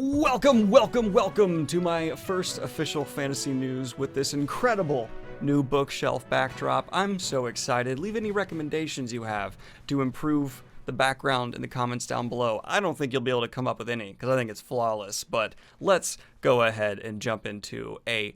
Welcome to my first official fantasy news with this incredible new bookshelf backdrop. I'm so excited. Leave any recommendations you have to improve the background in the comments down below. I don't think you'll be able to come up with any because I think it's flawless, but let's go ahead and jump into a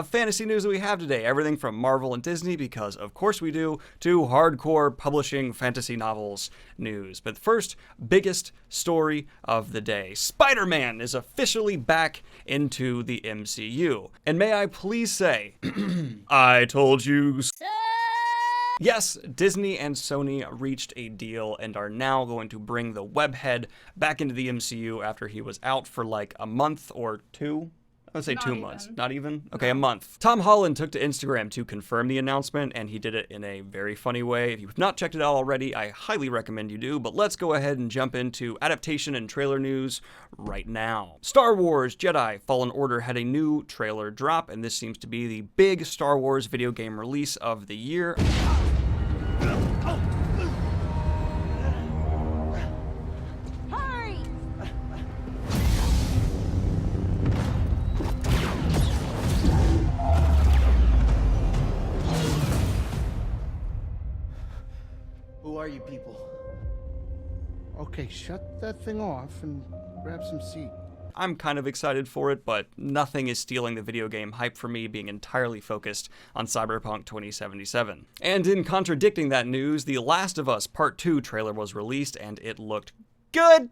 fantasy news that we have today. Everything from Marvel and Disney, because of course we do, to hardcore publishing fantasy novels news. But first, biggest story of the day. Spider-Man is officially back into the MCU. And may I please say, I told you so. Yes, Disney and Sony reached a deal and are now going to bring the webhead back into the MCU after he was out for like a month or two. I would say 2 months. Not even? Okay, a month. Tom Holland took to Instagram to confirm the announcement, and he did it in a very funny way. If you've not checked it out already, I highly recommend you do, but let's go ahead and jump into adaptation and trailer news right now. Star Wars Jedi Fallen Order had a new trailer drop, and this seems to be the big Star Wars video game release of the year. Who are you people? Okay, shut that thing off and grab some seat. I'm kind of excited for it, but nothing is stealing the video game hype for me, being entirely focused on Cyberpunk 2077. And in contradicting that news, The Last of Us Part 2 trailer was released, and it looked good!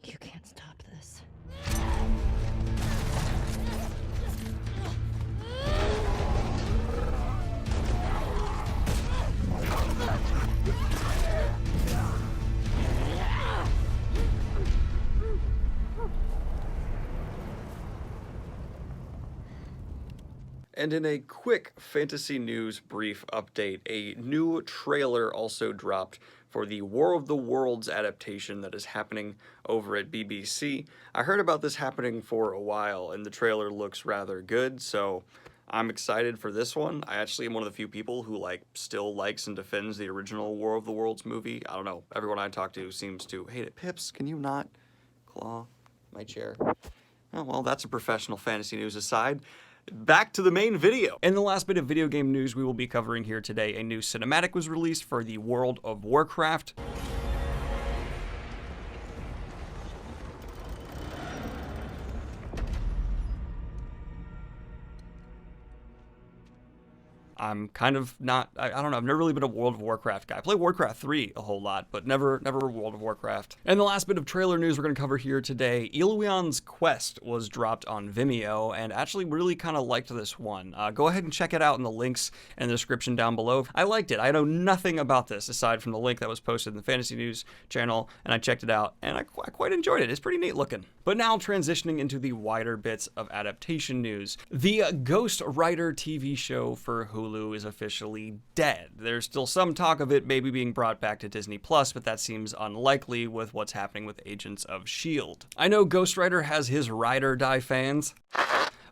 You can't stop this. And in a quick fantasy news brief update, a new trailer also dropped for the War of the Worlds adaptation that is happening over at BBC. I heard about this happening for a while, and the trailer looks rather good, so I'm excited for this one. I actually am one of the few people who still likes and defends the original War of the Worlds movie. I don't know, everyone I talk to seems to hate it. Pips, can you not claw my chair? Oh, well, that's a professional fantasy news aside. Back to the main video. In the last bit of video game news we will be covering here today, a new cinematic was released for the World of Warcraft. I'm kind of not, I don't know, I've never really been a World of Warcraft guy. I play Warcraft 3 a whole lot, but never World of Warcraft. And the last bit of trailer news we're going to cover here today, Eluion's Quest was dropped on Vimeo, and actually really kind of liked this one. Go ahead and check it out in the links in the description down below. I liked it. I know nothing about this aside from the link that was posted in the Fantasy News channel, and I checked it out, and I quite enjoyed it. It's pretty neat looking. But now transitioning into the wider bits of adaptation news. The Ghost Rider TV show for Hulu is officially dead. There's still some talk of it maybe being brought back to Disney Plus, but that seems unlikely with what's happening with Agents of S.H.I.E.L.D. I know Ghost Rider has his ride or die fans,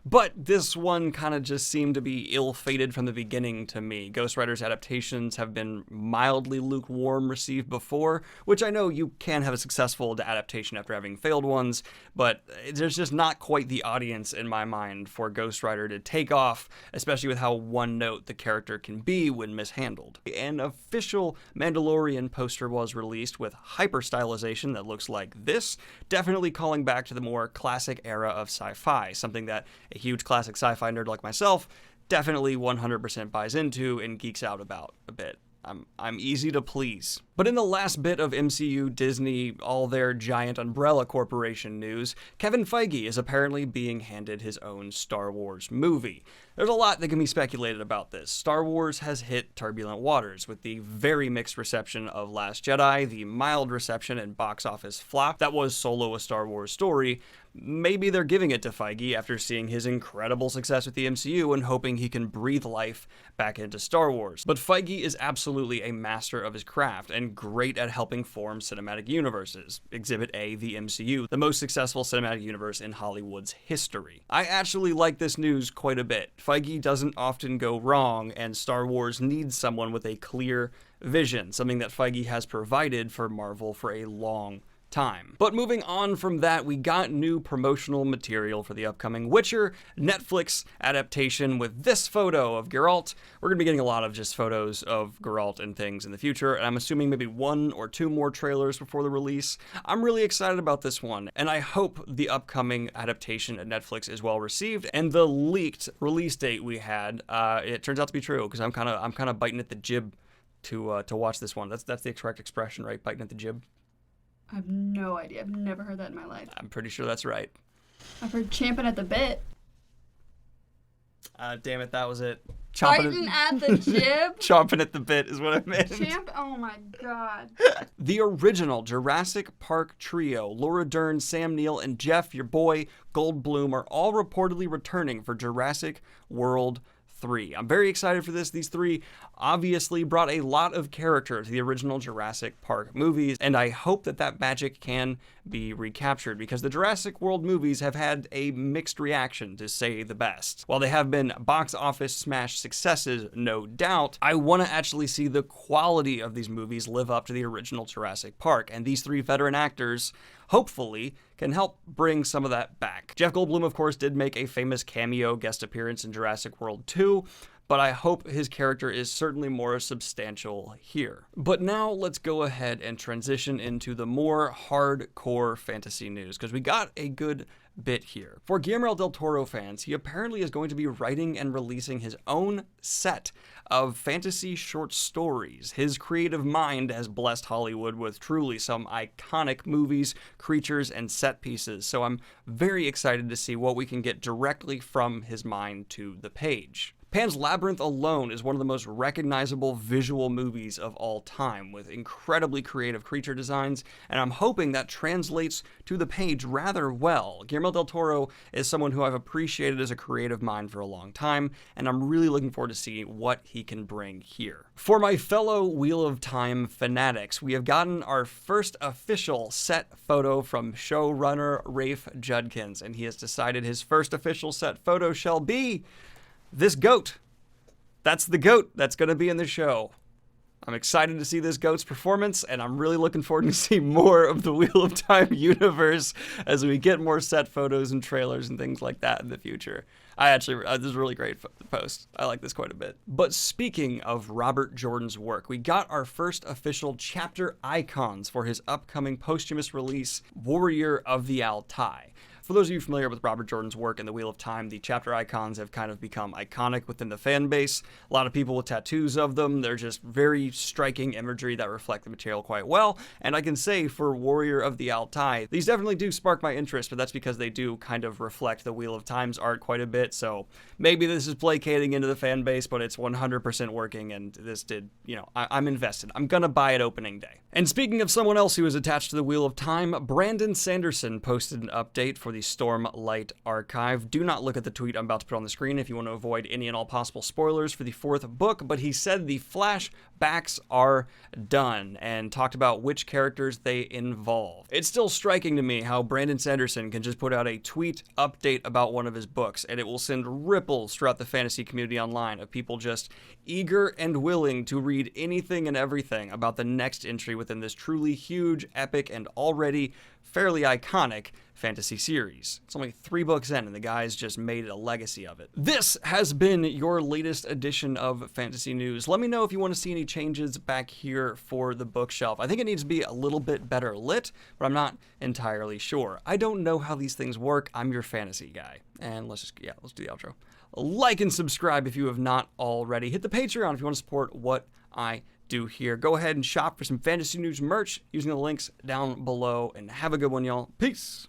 but this one kind of just seemed to be ill-fated from the beginning to me. Ghost Rider's adaptations have been mildly lukewarm received before, which I know you can have a successful adaptation after having failed ones, but there's just not quite the audience in my mind for Ghost Rider to take off, especially with how one-note the character can be when mishandled. An official Mandalorian poster was released with hyper-stylization that looks like this, definitely calling back to the more classic era of sci-fi, something that a huge classic sci-fi nerd like myself definitely 100% buys into and geeks out about a bit. I'm easy to please. But in the last bit of MCU, Disney, all their giant umbrella corporation news, Kevin Feige is apparently being handed his own Star Wars movie. There's a lot that can be speculated about this. Star Wars has hit turbulent waters with the very mixed reception of Last Jedi, the mild reception and box office flop that was Solo: A Star Wars Story. Maybe they're giving it to Feige after seeing his incredible success with the MCU and hoping he can breathe life back into Star Wars. But Feige is absolutely a master of his craft and great at helping form cinematic universes. Exhibit A, the MCU, the most successful cinematic universe in Hollywood's history. I actually like this news quite a bit. Feige doesn't often go wrong, and Star Wars needs someone with a clear vision, something that Feige has provided for Marvel for a long time. But moving on from that, we got new promotional material for the upcoming Witcher Netflix adaptation with this photo of Geralt. We're going to be getting a lot of just photos of Geralt and things in the future, and I'm assuming maybe 1 or 2 more trailers before the release. I'm really excited about this one, and I hope the upcoming adaptation at Netflix is well received, and the leaked release date we had, it turns out to be true, because I'm kind of biting at the jib to watch this one. That's the correct expression, right? Biting at the jib? I have no idea. I've never heard that in my life. I'm pretty sure that's right. I've heard champing at the bit. Damn it, that was it. Biting at the jib? Chomping at the bit is what I meant. Champ? Oh my god. The original Jurassic Park trio, Laura Dern, Sam Neill, and Jeff, your boy, Goldblum, are all reportedly returning for Jurassic World 3. I'm very excited for this. These 3 obviously brought a lot of character to the original Jurassic Park movies, and I hope that that magic can be recaptured, because the Jurassic World movies have had a mixed reaction, to say the best. While they have been box office smash successes, no doubt, I want to actually see the quality of these movies live up to the original Jurassic Park, and these 3 veteran actors hopefully can help bring some of that back. Jeff Goldblum, of course, did make a famous cameo guest appearance in Jurassic World 2, but I hope his character is certainly more substantial here. But now let's go ahead and transition into the more hardcore fantasy news, because we got a good bit here. For Guillermo Del Toro fans, he apparently is going to be writing and releasing his own set of fantasy short stories. His creative mind has blessed Hollywood with truly some iconic movies, creatures, and set pieces, so I'm very excited to see what we can get directly from his mind to the page. Pan's Labyrinth alone is one of the most recognizable visual movies of all time, with incredibly creative creature designs, and I'm hoping that translates to the page rather well. Guillermo del Toro is someone who I've appreciated as a creative mind for a long time, and I'm really looking forward to seeing what he can bring here. For my fellow Wheel of Time fanatics, we have gotten our first official set photo from showrunner Rafe Judkins, and he has decided his first official set photo shall be this goat. That's the goat that's going to be in the show. I'm excited to see this goat's performance, and I'm really looking forward to see more of the Wheel of Time universe as we get more set photos and trailers and things like that in the future. This is a really great post. I like this quite a bit. But speaking of Robert Jordan's work, we got our first official chapter icons for his upcoming posthumous release, Warrior of the Altai. For those of you familiar with Robert Jordan's work in the Wheel of Time, the chapter icons have kind of become iconic within the fan base. A lot of people with tattoos of them. They're just very striking imagery that reflect the material quite well. And I can say for Warrior of the Altai, these definitely do spark my interest, but that's because they do kind of reflect the Wheel of Time's art quite a bit. So maybe this is placating into the fan base, but it's 100% working, and this did, I'm invested. I'm gonna buy it opening day. And speaking of someone else who is attached to the Wheel of Time, Brandon Sanderson posted an update for the Stormlight Archive. Do not look at the tweet I'm about to put on the screen if you want to avoid any and all possible spoilers for the 4th book, but he said the flashbacks are done and talked about which characters they involve. It's still striking to me how Brandon Sanderson can just put out a tweet update about one of his books, and it will send ripples throughout the fantasy community online of people just eager and willing to read anything and everything about the next entry within this truly huge, epic, and already fairly iconic fantasy series. It's only 3 books in, and the guy's just made a legacy of it. This has been your latest edition of Fantasy News. Let me know if you want to see any changes back here for the bookshelf. I think it needs to be a little bit better lit, but I'm not entirely sure. I don't know how these things work. I'm your fantasy guy. And let's do the outro. Like and subscribe if you have not already. Hit the Patreon if you want to support what I do here. Go ahead and shop for some Fantasy News merch using the links down below, and have a good one, y'all. Peace.